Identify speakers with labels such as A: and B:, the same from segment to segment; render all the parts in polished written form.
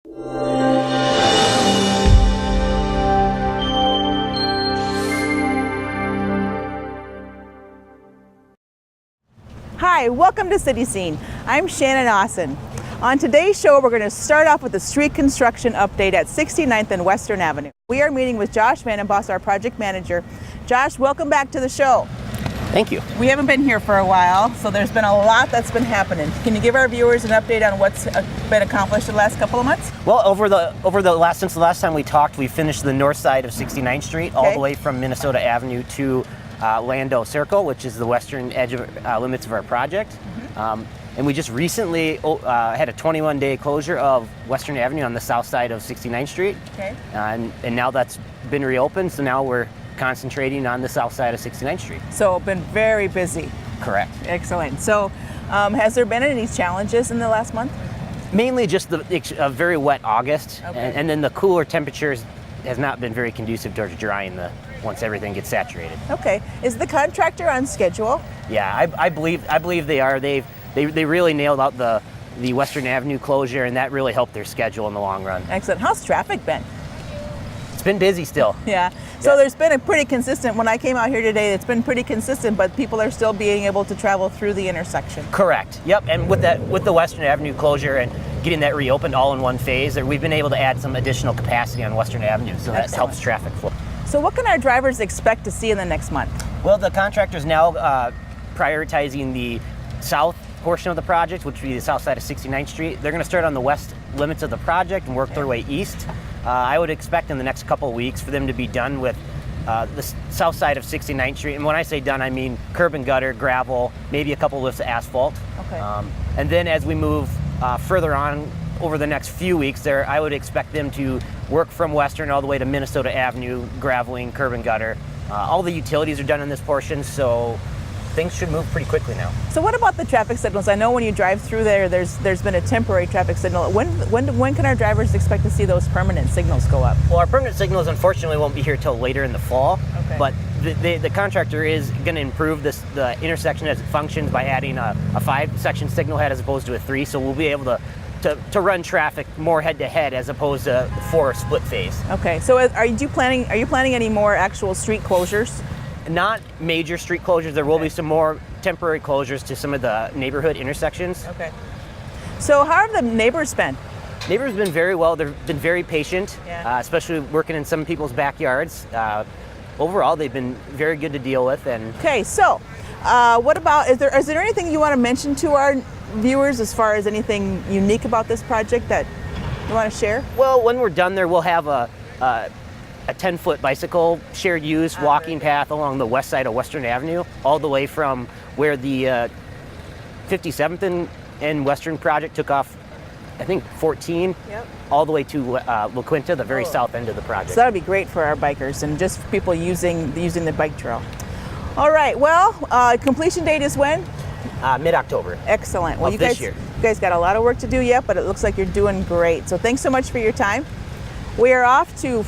A: Hi, welcome to City Scene. I'm Shannon Austin. On today's show, we're going to start off with a street construction update at 69th and Western Avenue. We are meeting with Josh Vandenboss, our project manager. Josh, welcome back to the show.
B: Thank you.
A: We haven't been here for a while, so there's been a lot that's been happening. Can you give our viewers an update on what's been accomplished in the last couple of months?
B: Well, since the last time we talked, we finished the north side of 69th Street, all the way from Minnesota Avenue to Lando Circle, which is the western edge of limits of our project. And we just recently had a 21-day closure of Western Avenue on the south side of 69th Street.
A: Okay.
B: And now that's been reopened, so now we're concentrating on the south side of 69th Street.
A: So been very busy.
B: Correct.
A: Excellent. So has there been any challenges in the last month?
B: Mainly just a very wet August,
A: Okay.
B: and then the cooler temperatures has not been very conducive towards drying once everything gets saturated.
A: Okay. Is the contractor on schedule?
B: Yeah, I believe they are. They really nailed out the Western Avenue closure, and that really helped their schedule in the long run.
A: Excellent. How's traffic been?
B: It's been busy still.
A: Yeah. So there's been a pretty consistent, when I came out here today, it's been pretty consistent, but people are still being able to travel through the intersection.
B: Correct. Yep. And with the Western Avenue closure and getting that reopened all in one phase, we've been able to add some additional capacity on Western Avenue, so that helps traffic flow.
A: So what can our drivers expect to see in the next month?
B: Well, the contractor's now prioritizing the south portion of the project, which would be the south side of 69th Street. They're going to start on the west limits of the project and work their way east. I would expect in the next couple of weeks for them to be done with the south side of 69th Street. And when I say done, I mean curb and gutter, gravel, maybe a couple lifts of asphalt.
A: Okay.
B: And then as we move further on over the next few weeks there, I would expect them to work from Western all the way to Minnesota Avenue, graveling, curb and gutter. All the utilities are done in this portion, so things should move pretty quickly now.
A: So what about the traffic signals? I know when you drive through there's been a temporary traffic signal. When can our drivers expect to see those permanent signals go up?
B: Well, our permanent signals unfortunately won't be here till later in the fall.
A: Okay.
B: But the contractor is going to improve the intersection as it functions by adding a 5-section signal head as opposed to a 3. So we'll be able to run traffic more head-to-head as opposed to 4 split phase.
A: Okay. So are you planning any more actual street closures?
B: Not major street closures. There will be some more temporary closures to some of the neighborhood intersections.
A: Okay. So how have the neighbors been?
B: Neighbors have been very well. They've been very patient, especially working in some people's backyards. Overall, they've been very good to deal with. And
A: okay, so what about, is there anything you want to mention to our viewers as far as anything unique about this project that you want to share?
B: Well, when we're done there, we'll have a 10-foot bicycle shared use walking path along the west side of Western Avenue, all the way from where the 57th and Western project took off, I think 14, all the way to La Quinta, the very south end of the project.
A: So that would be great for our bikers and just people using the bike trail. All right, well, completion date is when?
B: Mid-October.
A: Excellent. Well,
B: this year.
A: You guys got a lot of work to do yet, but it looks like you're doing great. So thanks so much for your time. We are off to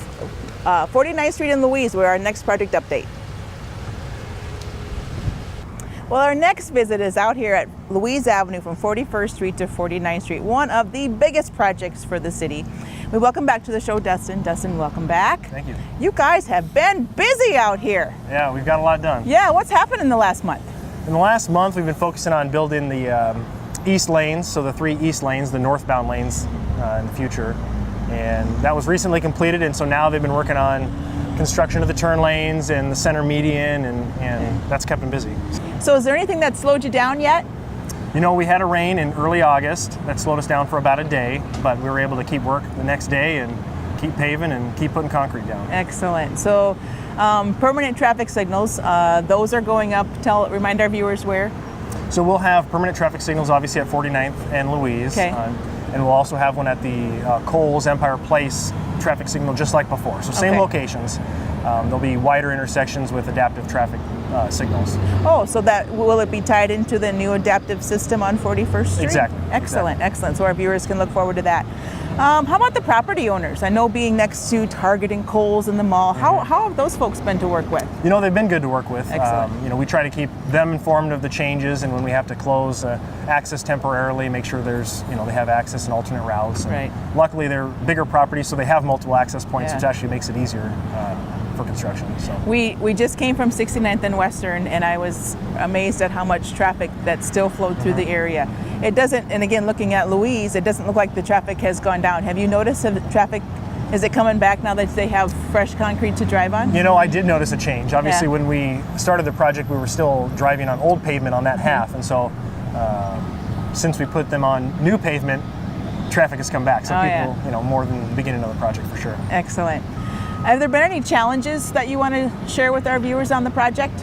A: 49th Street and Louise, where our next project update. Well, our next visit is out here at Louise Avenue from 41st Street to 49th Street, one of the biggest projects for the city. We welcome back to the show Dustin. Dustin, welcome back.
C: Thank you.
A: You guys have been busy out here.
C: Yeah, we've got a lot done.
A: Yeah, what's happened in the last month?
C: In the last month, we've been focusing on building the east lanes, so the 3 east lanes, the northbound lanes in the future. And that was recently completed, and so now they've been working on construction of the turn lanes and the center median, and that's kept them busy.
A: So is there anything that slowed you down yet?
C: You know, we had a rain in early August that slowed us down for about a day, but we were able to keep work the next day and keep paving and keep putting concrete down.
A: Excellent. So permanent traffic signals, those are going up. Remind our viewers where?
C: So we'll have permanent traffic signals obviously at 49th and Louise.
A: Okay.
C: And we'll also have one at the Coles Empire Place traffic signal just like before. So same locations. There'll be wider intersections with adaptive traffic signals.
A: Oh, so will it be tied into the new adaptive system on 41st Street?
C: Exactly.
A: Excellent, excellent. So our viewers can look forward to that. How about the property owners? I know being next to Target and Kohl's in the mall, how have those folks been to work with?
C: You know, they've been good to work with.
A: Excellent.
C: You know, we try to keep them informed of the changes, and when we have to close access temporarily, make sure there's, you know, they have access and alternate routes. And
A: right.
C: Luckily, they're bigger properties, so they have multiple access points,
A: Yeah.
C: which actually makes it easier for construction. So
A: We just came from 69th and Western, and I was amazed at how much traffic that still flowed through the area. It doesn't, and again, looking at Louise, it doesn't look like the traffic has gone down. Have you noticed the traffic, is it coming back now that they have fresh concrete to drive on?
C: You know, I did notice a change. Obviously,
A: Yeah.
C: when we started the project, we were still driving on old pavement on that half, and so since we put them on new pavement, traffic has come back. So
A: Oh,
C: people,
A: yeah.
C: you know, more than the beginning of the project for sure.
A: Excellent. Have there been any challenges that you want to share with our viewers on the project?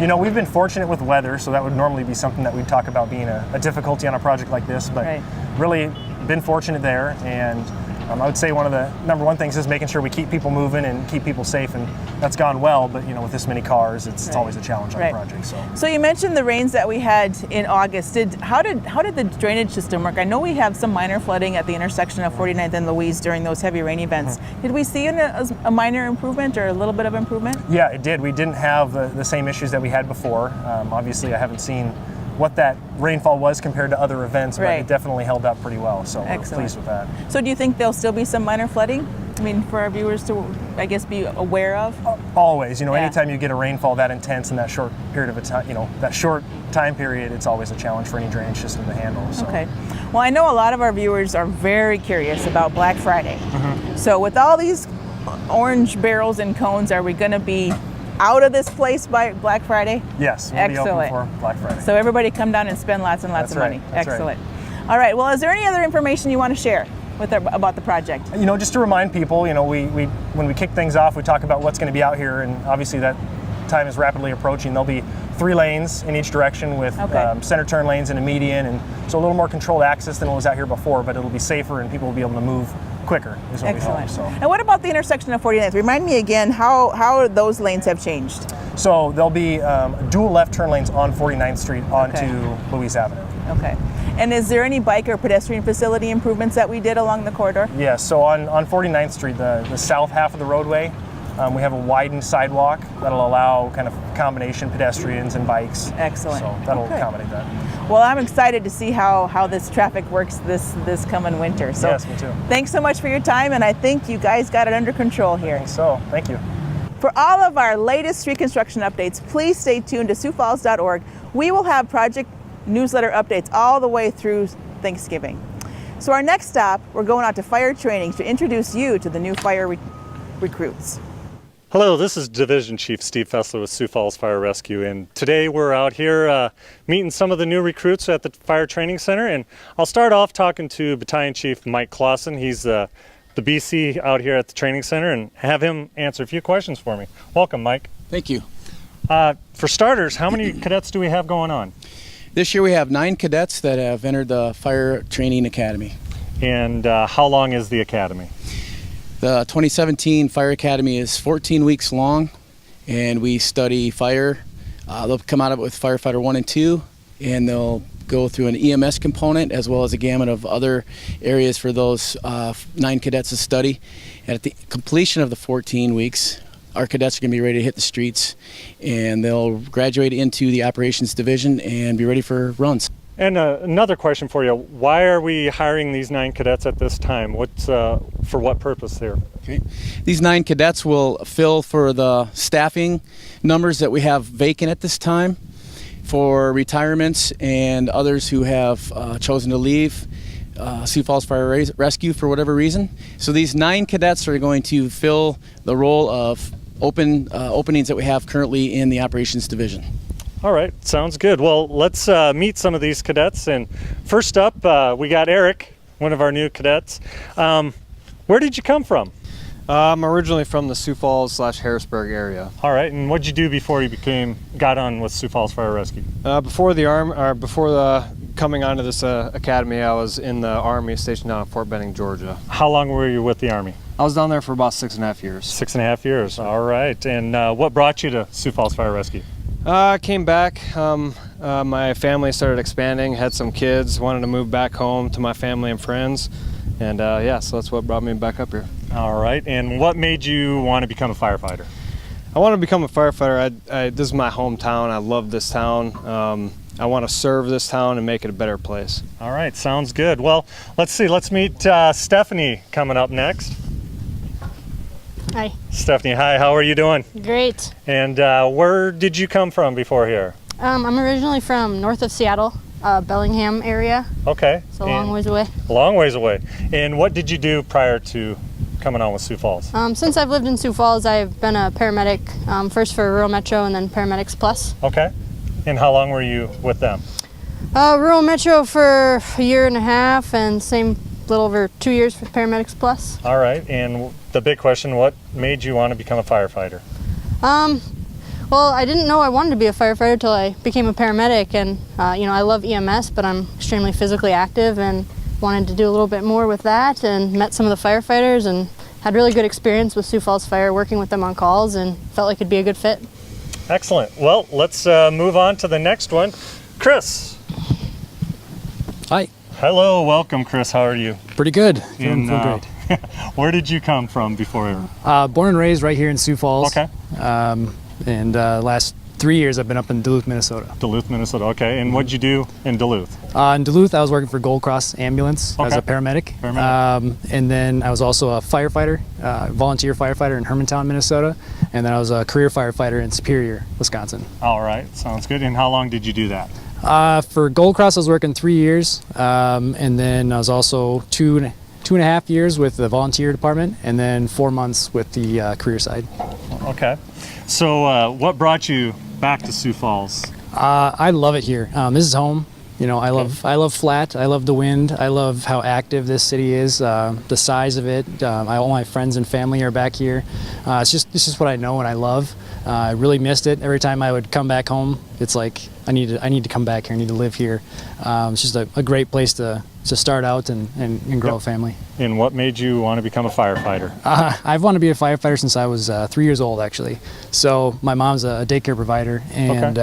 C: You know, we've been fortunate with weather, so that would normally be something that we'd talk about being a difficulty on a project like this, but
A: Right.
C: really been fortunate there. And I would say one of the number one things is making sure we keep people moving and keep people safe, and that's gone well. But you know, with this many cars, it's
A: Right.
C: always a challenge on
A: Right.
C: a project.
A: So you mentioned the rains that we had in August. How did the drainage system work? I know we have some minor flooding at the intersection of 49th and Louise during those heavy rain events. Did we see a minor improvement or a little bit of improvement?
C: Yeah, it did. We didn't have the same issues that we had before. Obviously, I haven't seen what that rainfall was compared to other events, but
A: Right.
C: it definitely held up pretty well. So we're
A: Excellent.
C: pleased with that.
A: So do you think there'll still be some minor flooding? I mean, for our viewers to, I guess, be aware of?
C: Always, you know,
A: Yeah.
C: anytime you get a rainfall that intense in that short period of a time, you know, that short time period, it's always a challenge for any drainage system to handle. So.
A: Okay. Well, I know a lot of our viewers are very curious about Black Friday. So with all these orange barrels and cones, are we going to be out of this place by Black Friday?
C: Yes, we'll be open
A: Excellent.
C: for Black Friday.
A: So everybody come down and spend lots and lots
C: That's
A: of money.
C: right. That's right.
A: Excellent. All right. Well, is there any other information you want to share about the project?
C: You know, just to remind people, you know, we when we kick things off, we talk about what's going to be out here, and obviously that time is rapidly approaching. There'll be 3 lanes in each direction with
A: Okay.
C: center turn lanes and a median, and so a little more controlled access than what was out here before, but it'll be safer and people will be able to move quicker is what
A: Excellent.
C: we hope.
A: And what about the intersection of 49th? Remind me again how those lanes have changed.
C: So there'll be dual left turn lanes on 49th Street onto
A: Okay.
C: Louise Avenue.
A: Okay. And is there any bike or pedestrian facility improvements that we did along the corridor?
C: Yes, so on 49th Street, the south half of the roadway, we have a widened sidewalk that'll allow kind of combination pedestrians and bikes.
A: Excellent.
C: So that'll
A: Okay.
C: accommodate that.
A: Well, I'm excited to see how this traffic works this coming winter. So
C: Yes, me too.
A: thanks so much for your time, and I think you guys got it under control here.
C: So, thank you.
A: For all of our latest street construction updates, please stay tuned to SiouxFalls.org. We will have project newsletter updates all the way through Thanksgiving. So our next stop, we're going out to fire training to introduce you to the new fire recruits.
D: Hello, this is Division Chief Steve Fessler with Sioux Falls Fire Rescue, and today we're out here meeting some of the new recruits at the Fire Training Center, and I'll start off talking to Battalion Chief Mike Clausen. He's the BC out here at the training center, and have him answer a few questions for me. Welcome, Mike.
E: Thank you.
D: For starters, how many cadets do we have going on?
E: This year we have 9 cadets that have entered the Fire Training Academy.
D: And how long is the academy?
E: The 2017 Fire Academy is 14 weeks long, and we study fire. They'll come out of it with Firefighter 1 and 2, and they'll go through an EMS component as well as a gamut of other areas for those 9 cadets to study. And at the completion of the 14 weeks, our cadets are going to be ready to hit the streets, and they'll graduate into the Operations Division and be ready for runs.
D: And another question for you. Why are we hiring these 9 cadets at this time? What's for what purpose here?
E: Okay. These 9 cadets will fill for the staffing numbers that we have vacant at this time, for retirements and others who have chosen to leave Sioux Falls Fire Rescue for whatever reason. So these 9 cadets are going to fill the role of openings that we have currently in the Operations Division.
D: All right, sounds good. Well, let's meet some of these cadets. And first up, we got Eric, one of our new cadets. Where did you come from?
F: I'm originally from the Sioux Falls / Harrisburg area.
D: All right, and what'd you do before you got on with Sioux Falls Fire Rescue?
F: Before coming onto this academy, I was in the Army stationed down at Fort Benning, Georgia.
D: How long were you with the Army?
F: I was down there for about 6.5 years.
D: 6.5 years. All right, and what brought you to Sioux Falls Fire Rescue?
F: I came back. My family started expanding, had some kids, wanted to move back home to my family and friends. And yeah, so that's what brought me back up here.
D: All right. And what made you want to become a firefighter?
F: I want to become a firefighter. This is my hometown. I love this town. I want to serve this town and make it a better place.
D: All right, sounds good. Well, let's see. Let's meet Stephanie coming up next.
G: Hi.
D: Stephanie, hi. How are you doing?
G: Great.
D: And where did you come from before here?
G: I'm originally from north of Seattle, Bellingham area.
D: Okay.
G: It's a long ways away.
D: A long ways away. And what did you do prior to coming on with Sioux Falls?
G: Since I've lived in Sioux Falls, I've been a paramedic, first for Rural Metro and then Paramedics Plus.
D: Okay. And how long were you with them?
G: Rural Metro for a year and a half, and same little over 2 years for Paramedics Plus.
D: All right. And the big question, what made you want to become a firefighter?
G: Well, I didn't know I wanted to be a firefighter until I became a paramedic, and you know, I love EMS, but I'm extremely physically active and wanted to do a little bit more with that, and met some of the firefighters and had really good experience with Sioux Falls Fire, working with them on calls, and felt like it'd be a good fit.
D: Excellent. Well, let's move on to the next one. Chris.
H: Hi.
D: Hello, welcome, Chris. How are you?
H: Pretty good.
D: And,
H: Feeling great.
D: Where did you come from before?
H: Born and raised right here in Sioux Falls.
D: Okay.
H: And last 3 years I've been up in Duluth, Minnesota.
D: Duluth, Minnesota. Okay. And what did you do in Duluth?
H: In Duluth, I was working for Gold Cross Ambulance as a paramedic. And then I was also a firefighter, volunteer firefighter in Hermantown, Minnesota. And then I was a career firefighter in Superior, Wisconsin.
D: All right. Sounds good. And how long did you do that?
H: For Gold Cross, I was working 3 years. And then I was also two and a half years with the volunteer department, and then 4 months with the career side.
D: Okay. So what brought you back to Sioux Falls?
H: I love it here. This is home. You know, I love flat. I love the wind. I love how active this city is. The size of it. All my friends and family are back here. It's just what I know and I love. I really missed it. Every time I would come back home, it's like I need to come back here. I need to live here. It's just a great place to start out and grow a family.
D: And what made you want to become a firefighter?
H: I've wanted to be a firefighter since I was 3 years old, actually. So my mom's a daycare provider, and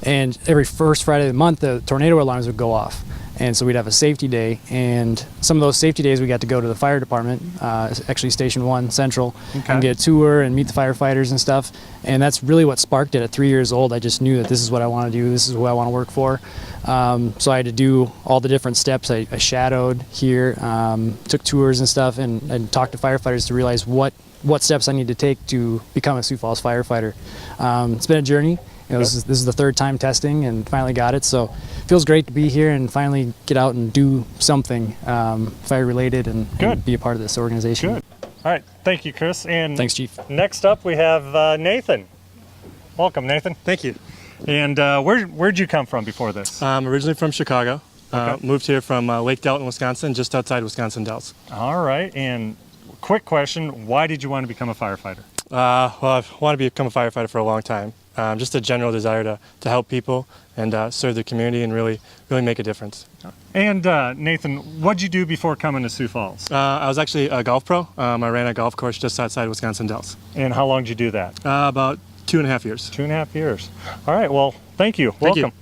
H: and every first Friday of the month, the tornado alarms would go off. And so we'd have a safety day, and some of those safety days we got to go to the fire department, actually Station 1 Central, and get a tour and meet the firefighters and stuff. And that's really what sparked it. At 3 years old, I just knew that this is what I want to do, this is who I want to work for. So I had to do all the different steps. I shadowed here, took tours and stuff, and talked to firefighters to realize what steps I need to take to become a Sioux Falls firefighter. It's been a journey. You know, this is the third time testing and finally got it, so it feels great to be here and finally get out and do something fire related and be a part of this organization.
D: Good. All right, thank you, Chris. And
H: thanks, Chief.
D: Next up we have Nathan. Welcome, Nathan.
I: Thank you.
D: And where'd you come from before this?
I: I'm originally from Chicago. Moved here from Lake Delton, Wisconsin, just outside Wisconsin Dells.
D: All right, and quick question, why did you want to become a firefighter?
I: Well, I've wanted to become a firefighter for a long time. Just a general desire to help people and serve the community and really make a difference.
D: And Nathan, what'd you do before coming to Sioux Falls?
I: I was actually a golf pro. I ran a golf course just outside Wisconsin Dells.
D: And how long did you do that?
I: About 2.5 years.
D: 2.5 years. All right, well, thank you.
I: Thank
D: Welcome.
I: you.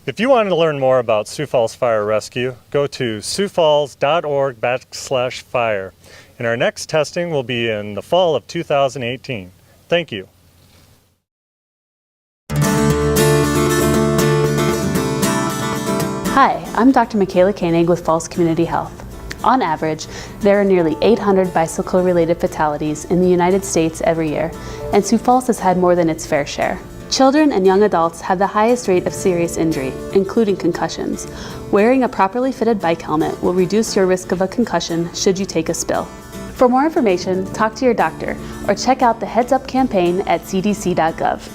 D: If you wanted to learn more about Sioux Falls Fire Rescue, go to siouxfalls.org/fire. And our next testing will be in the fall of 2018. Thank you.
J: Hi, I'm Dr. Michaela Koenig with Falls Community Health. On average, there are nearly 800 bicycle-related fatalities in the United States every year, and Sioux Falls has had more than its fair share. Children and young adults have the highest rate of serious injury, including concussions. Wearing a properly fitted bike helmet will reduce your risk of a concussion should you take a spill. For more information, talk to your doctor or check out the Heads Up campaign at cdc.gov.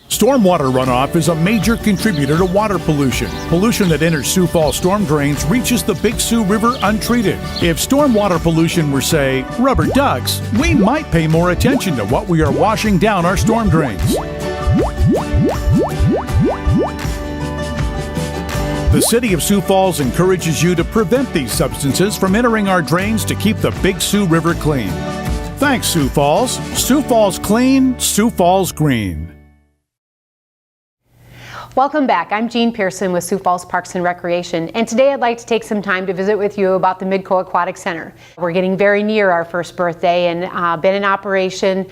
K: Stormwater runoff is a major contributor to water pollution. Pollution that enters Sioux Falls storm drains reaches the Big Sioux River untreated. If stormwater pollution were, say, rubber ducks, we might pay more attention to what we are washing down our storm drains. The City of Sioux Falls encourages you to prevent these substances from entering our drains to keep the Big Sioux River clean. Thanks, Sioux Falls. Sioux Falls clean, Sioux Falls green.
L: Welcome back. I'm Jean Pearson with Sioux Falls Parks and Recreation, and today I'd like to take some time to visit with you about the MidCo Aquatic Center. We're getting very near our first birthday and been in operation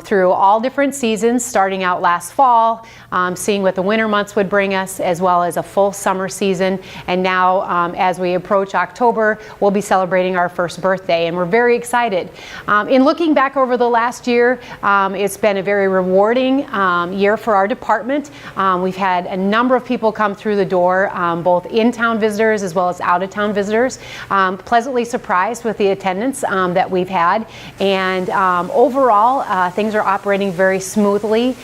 L: through all different seasons, starting out last fall, seeing what the winter months would bring us, as well as a full summer season. And now as we approach October, we'll be celebrating our first birthday, and we're very excited. In looking back over the last year, it's been a very rewarding year for our department. We've had a number of people come through the door, both in-town visitors as well as out-of-town visitors. Pleasantly surprised with the attendance that we've had, and overall things are operating very smoothly.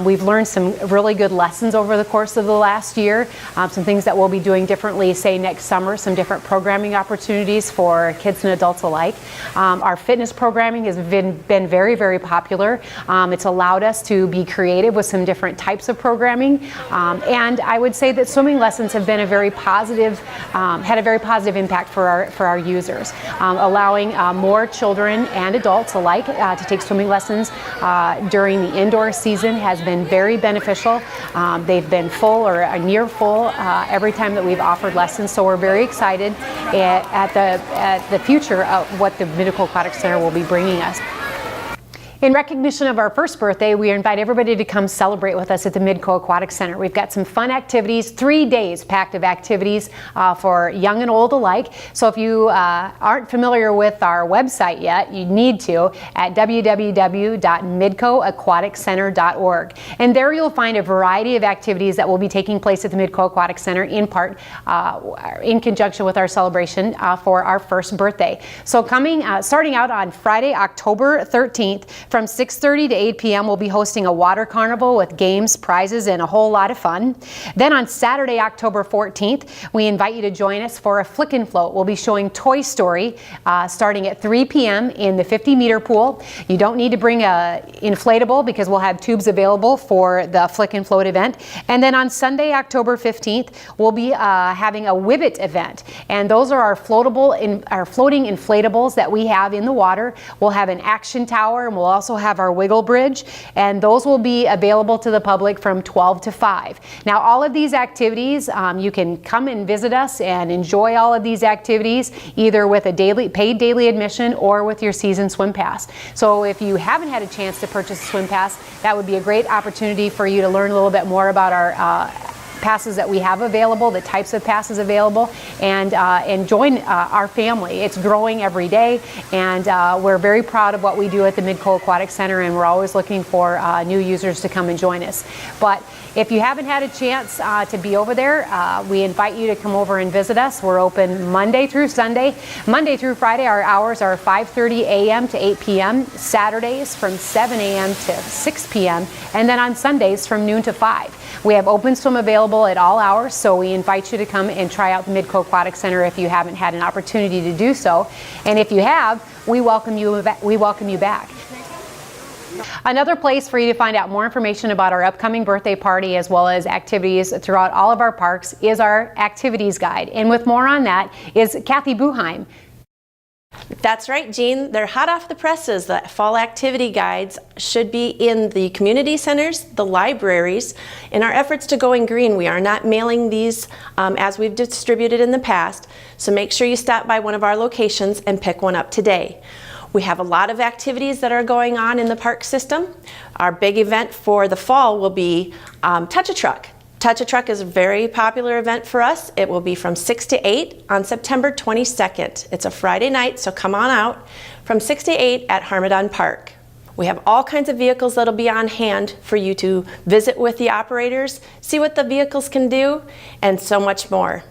L: We've learned some really good lessons over the course of the last year, some things that we'll be doing differently, say next summer, some different programming opportunities for kids and adults alike. Our fitness programming has been very, very popular. It's allowed us to be creative with some different types of programming. And I would say that swimming lessons have been a very positive, had a very positive impact for our users, allowing more children and adults alike to take swimming lessons during the indoor season has been very beneficial. They've been full or near full every time that we've offered lessons, so we're very excited at the future of what the MidCo Aquatic Center will be bringing us. In recognition of our first birthday, we invite everybody to come celebrate with us at the MidCo Aquatic Center. We've got some fun activities, 3 days packed of activities for young and old alike. So if you aren't familiar with our website yet, you need to at www.midcoaquaticcenter.org. And there you'll find a variety of activities that will be taking place at the MidCo Aquatic Center in part in conjunction with our celebration for our first birthday. So starting out on Friday, October 13th, from 6:30 to 8 p.m. we'll be hosting a water carnival with games, prizes, and a whole lot of fun. Then on Saturday, October 14th, we invite you to join us for a flick and float. We'll be showing Toy Story starting at 3 p.m. in the 50-meter pool. You don't need to bring a inflatable because we'll have tubes available for the flick and float event. And then on Sunday, October 15th, we'll be having a Wibbit event. And those are our floating inflatables that we have in the water. We'll have an action tower, and we'll also have our wiggle bridge, and those will be available to the public from 12 to 5. Now, all of these activities, you can come and visit us and enjoy all of these activities either with a paid daily admission or with your season swim pass. So if you haven't had a chance to purchase a swim pass, that would be a great opportunity for you to learn a little bit more about our passes that we have available, the types of passes available, and join our family. It's growing every day, and we're very proud of what we do at the MidCo Aquatic Center, and we're always looking for new users to come and join us. But if you haven't had a chance to be over there, we invite you to come over and visit us. We're open Monday through Sunday. Monday through Friday, our hours are 5:30 a.m. to 8 p.m., Saturdays from 7 a.m. to 6 p.m., and then on Sundays from noon to 5. We have open swim available at all hours, so we invite you to come and try out the MidCo Aquatic Center if you haven't had an opportunity to do so. And if you have, we welcome you back. Another place for you to find out more information about our upcoming birthday party as well as activities throughout all of our parks is our activities guide. And with more on that is Kathy Buheim.
M: That's right, Jean. They're hot off the presses. The fall activity guides should be in the community centers, the libraries. In our efforts to Going Green, we are not mailing these as we've distributed in the past, so make sure you stop by one of our locations and pick one up today. We have a lot of activities that are going on in the park system. Our big event for the fall will be Touch a Truck. Touch a Truck is a very popular event for us. It will be from 6 to 8 on September 22nd. It's a Friday night, so come on out from 6 to 8 at Harmadon Park. We have all kinds of vehicles that'll be on hand for you to visit with the operators, see what the vehicles can do, and so much more.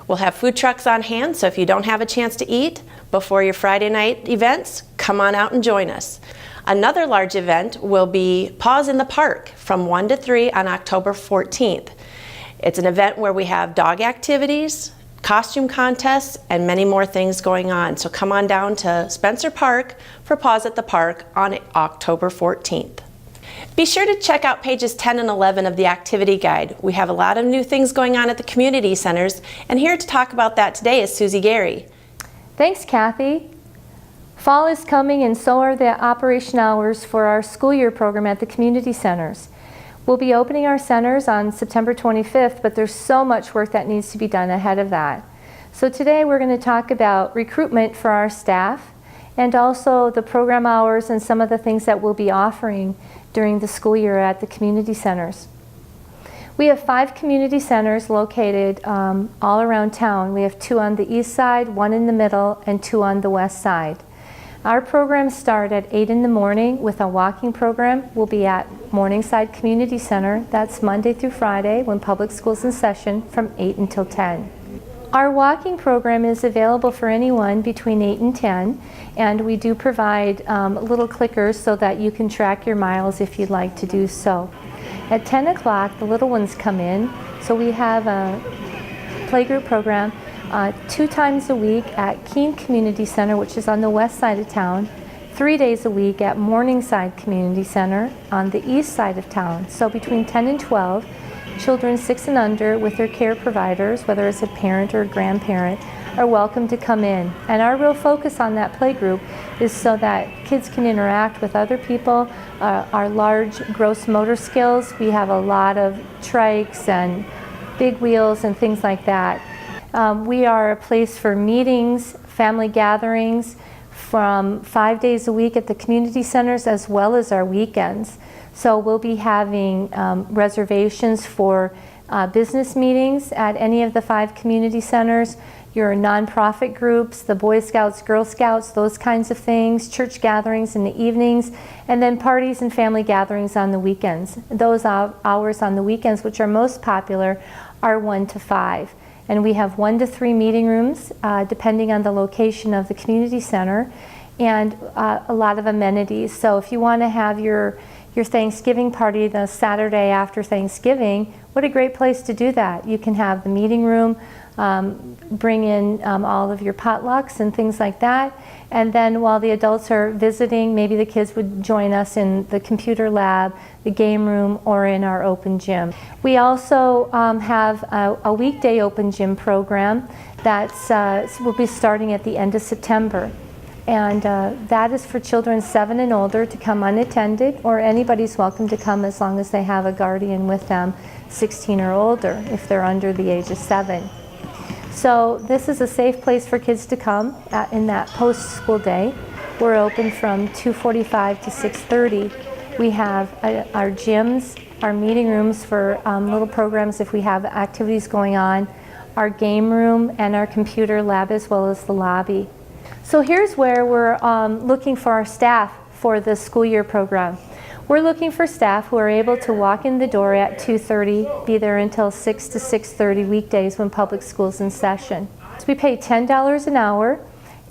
M: We'll have food trucks on hand, so if you don't have a chance to eat before your Friday night events, come on out and join us. Another large event will be Paws in the Park from 1 to 3 on October 14th. It's an event where we have dog activities, costume contests, and many more things going on. So come on down to Spencer Park for Paws at the Park on October 14th. Be sure to check out pages 10 and 11 of the activity guide. We have a lot of new things going on at the community centers, and here to talk about that today is Susie Gary.
N: Thanks, Kathy. Fall is coming, and so are the operation hours for our school year program at the community centers. We'll be opening our centers on September 25th, but there's so much work that needs to be done ahead of that. So today we're going to talk about recruitment for our staff and also the program hours and some of the things that we'll be offering during the school year at the community centers. We have 5 community centers located all around town. We have 2 on the east side, 1 in the middle, and 2 on the west side. Our programs start at 8 in the morning with a walking program. We'll be at Morningside Community Center. That's Monday through Friday when public school's in session from 8 until 10. Our walking program is available for anyone between 8 and 10, and we do provide little clickers so that you can track your miles if you'd like to do so. At 10 o'clock, the little ones come in, so we have a playgroup program 2 times a week at Keene Community Center, which is on the west side of town, 3 days a week at Morningside Community Center on the east side of town. So between 10 and 12, children 6 and under with their care providers, whether it's a parent or a grandparent, are welcome to come in. And our real focus on that playgroup is so that kids can interact with other people. Our large gross motor skills, we have a lot of trikes and big wheels and things like that. We are a place for meetings, family gatherings from 5 days a week at the community centers as well as our weekends. So we'll be having reservations for business meetings at any of the 5 community centers, your nonprofit groups, the Boy Scouts, Girl Scouts, those kinds of things, church gatherings in the evenings, and then parties and family gatherings on the weekends. Those hours on the weekends, which are most popular, are 1 to 5. And we have 1 to 3 meeting rooms, depending on the location of the community center, and a lot of amenities. So if you want to have your Thanksgiving party the Saturday after Thanksgiving, what a great place to do that. You can have the meeting room, bring in all of your potlucks and things like that. And then while the adults are visiting, maybe the kids would join us in the computer lab, the game room, or in our open gym. We also have a weekday open gym program that's will be starting at the end of September. And that is for children 7 and older to come unattended, or anybody's welcome to come as long as they have a guardian with them, 16 or older, if they're under the age of 7. So this is a safe place for kids to come in that post-school day. We're open from 2:45 to 6:30. We have our gyms, our meeting rooms for little programs if we have activities going on, our game room, and our computer lab, as well as the lobby. So here's where we're looking for our staff for the school year program. We're looking for staff who are able to walk in the door at 2:30, be there until 6 to 6:30 weekdays when public school's in session. So we pay $10 an hour,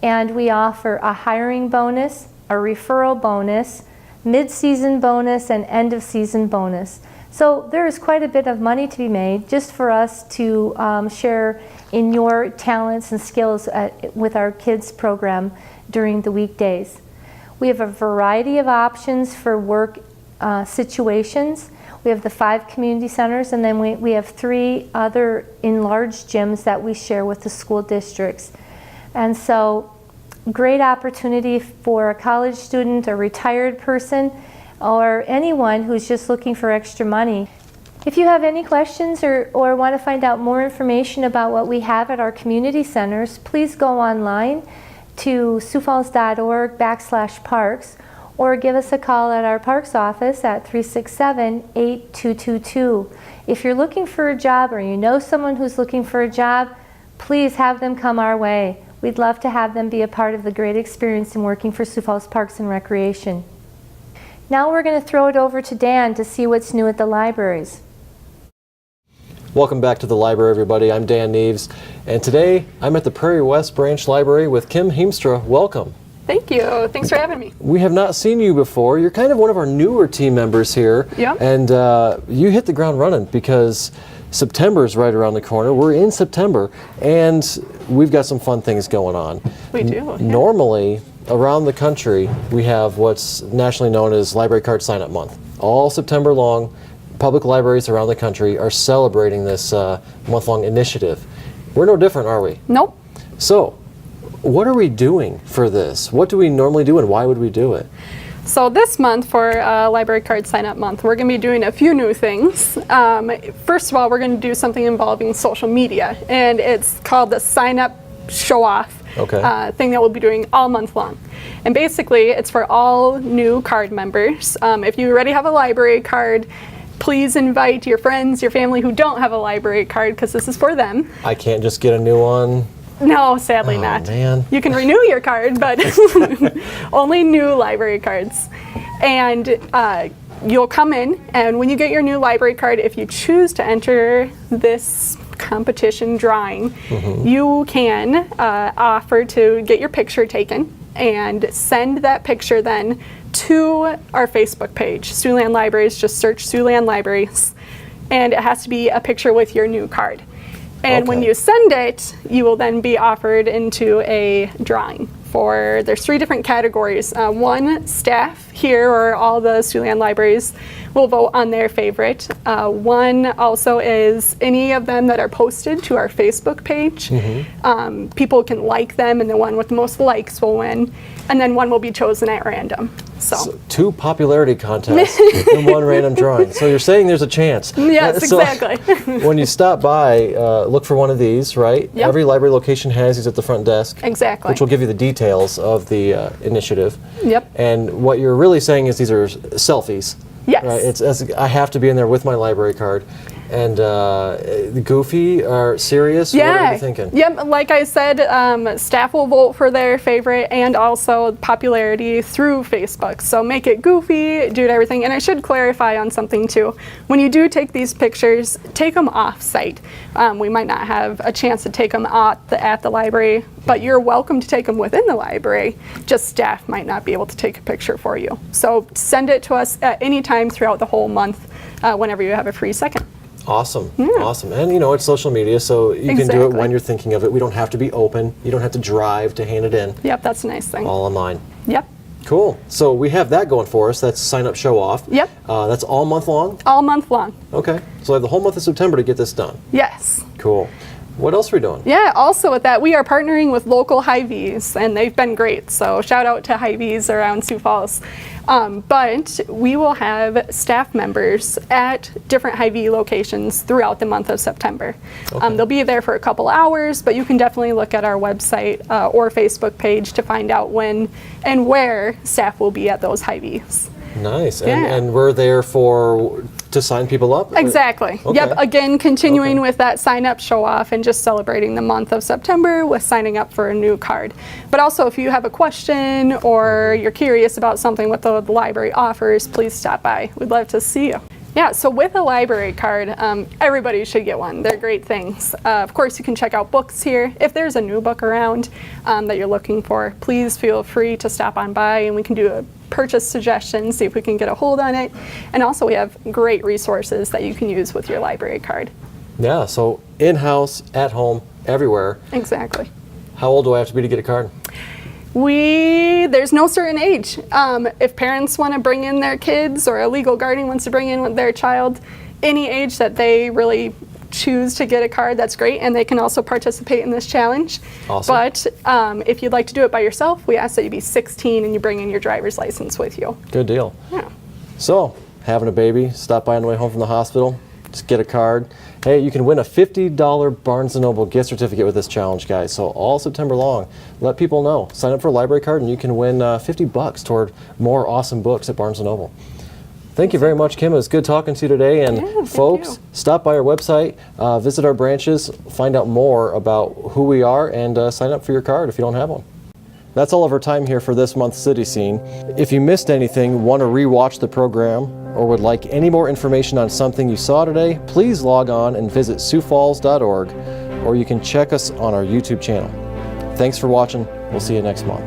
N: and we offer a hiring bonus, a referral bonus, mid-season bonus, and end-of-season bonus. So there is quite a bit of money to be made just for us to share in your talents and skills with our kids program during the weekdays. We have a variety of options for work situations. We have the 5 community centers, and then we have 3 other enlarged gyms that we share with the school districts. And so great opportunity for a college student, a retired person, or anyone who's just looking for extra money. If you have any questions or want to find out more information about what we have at our community centers, please go online to siouxfalls.org/parks, or give us a call at our parks office at 367-8222. If you're looking for a job or you know someone who's looking for a job, please have them come our way. We'd love to have them be a part of the great experience in working for Sioux Falls Parks and Recreation. Now we're going to throw it over to Dan to see what's new at the libraries.
O: Welcome back to the library, everybody. I'm Dan Neves, and today I'm at the Prairie West Branch Library with Kim Heemstra. Welcome.
P: Thank you. Thanks for having me.
O: We have not seen you before. You're kind of one of our newer team members here.
P: Yeah.
O: And you hit the ground running because September is right around the corner. We're in September, and we've got some fun things going on.
P: We do. Yeah.
O: Normally, around the country, we have what's nationally known as Library Card Sign-Up Month. All September long, public libraries around the country are celebrating this month-long initiative. We're no different, are we?
P: Nope.
O: So, what are we doing for this? What do we normally do, and why would we do it?
P: So this month for Library Card Sign Up Month, we're going to be doing a few new things. First of all, we're going to do something involving social media, and it's called the Sign Up Show Off thing that we'll be doing all month long. And basically, it's for all new card members. If you already have a library card, please invite your friends, your family who don't have a library card, because this is for them.
O: I can't just get a new one.
P: No, sadly not.
O: Man.
P: You can renew your card, but only new library cards. And you'll come in, and when you get your new library card, if you choose to enter this competition drawing, you can offer to get your picture taken and send that picture then to our Facebook page, Siouxland Libraries. Just search Siouxland Libraries, and it has to be a picture with your new card. And when you send it, you will then be offered into a drawing for, there's 3 different categories. One, staff here, or all the Siouxland Libraries, will vote on their favorite. One also is any of them that are posted to our Facebook page. People can like them, and the one with the most likes will win. And then one will be chosen at random. So 2
O: popularity contests in one random drawing. So you're saying there's a chance.
P: Yes, exactly.
O: When you stop by, look for one of these, right?
P: Yep.
O: Every library location has these at the front desk.
P: Exactly.
O: Which will give you the details of the initiative.
P: Yep.
O: And what you're really saying is these are selfies.
P: Yes.
O: Right? I have to be in there with my library card. And goofy or serious?
P: Yeah.
O: What are you thinking?
P: Yep. Like I said, staff will vote for their favorite and also popularity through Facebook. So make it goofy, do everything. And I should clarify on something too. When you do take these pictures, take them off-site. We might not have a chance to take them at the library, but you're welcome to take them within the library. Just staff might not be able to take a picture for you. So send it to us at any time throughout the whole month, whenever you have a free second.
O: Awesome. Awesome. And it's social media, so you can do it when you're thinking of it. We don't have to be open. You don't have to drive to hand it in.
P: Yep, that's a nice thing.
O: All online.
P: Yep.
O: Cool. So we have that going for us. That's Sign Up Show Off.
P: Yep.
O: That's all month long?
P: All month long.
O: Okay. So I have the whole month of September to get this done.
P: Yes.
O: Cool. What else are we doing?
P: Yeah, also with that, we are partnering with local Hy-Vees, and they've been great. So shout out to Hy-Vees around Sioux Falls. But we will have staff members at different Hy-Vee locations throughout the month of September. They'll be there for a couple hours, but you can definitely look at our website or Facebook page to find out when and where staff will be at those Hy-Vees.
O: Nice.
P: Yeah.
O: And we're there to sign people up?
P: Exactly.
O: Okay.
P: Yep. Again, continuing with that sign up show off and just celebrating the month of September with signing up for a new card. But also, if you have a question or you're curious about something what the library offers, please stop by. We'd love to see you. Yeah, so with a library card, everybody should get one. They're great things. Of course, you can check out books here. If there's a new book around that you're looking for, please feel free to stop on by and we can do a purchase suggestion, see if we can get a hold on it. And also we have great resources that you can use with your library card.
O: Yeah, so in-house, at home, everywhere.
P: Exactly.
O: How old do I have to be to get a card?
P: There's no certain age. If parents want to bring in their kids or a legal guardian wants to bring in their child, any age that they really choose to get a card, that's great, and they can also participate in this challenge.
O: Awesome.
P: But if you'd like to do it by yourself, we ask that you be 16 and you bring in your driver's license with you.
O: Good deal.
P: Yeah.
O: So, having a baby, stop by on the way home from the hospital, just get a card. Hey, you can win a $50 Barnes & Noble gift certificate with this challenge, guys. So all September long, let people know. Sign up for a library card and you can win $50 toward more awesome books at Barnes & Noble. Thank you very much, Kim. It was good talking to you today. And folks, stop by our website, visit our branches, find out more about who we are, and sign up for your card if you don't have one. That's all of our time here for this month's City Scene. If you missed anything, want to rewatch the program, or would like any more information on something you saw today, please log on and visit siouxfalls.org, or you can check us on our YouTube channel. Thanks for watching. We'll see you next month.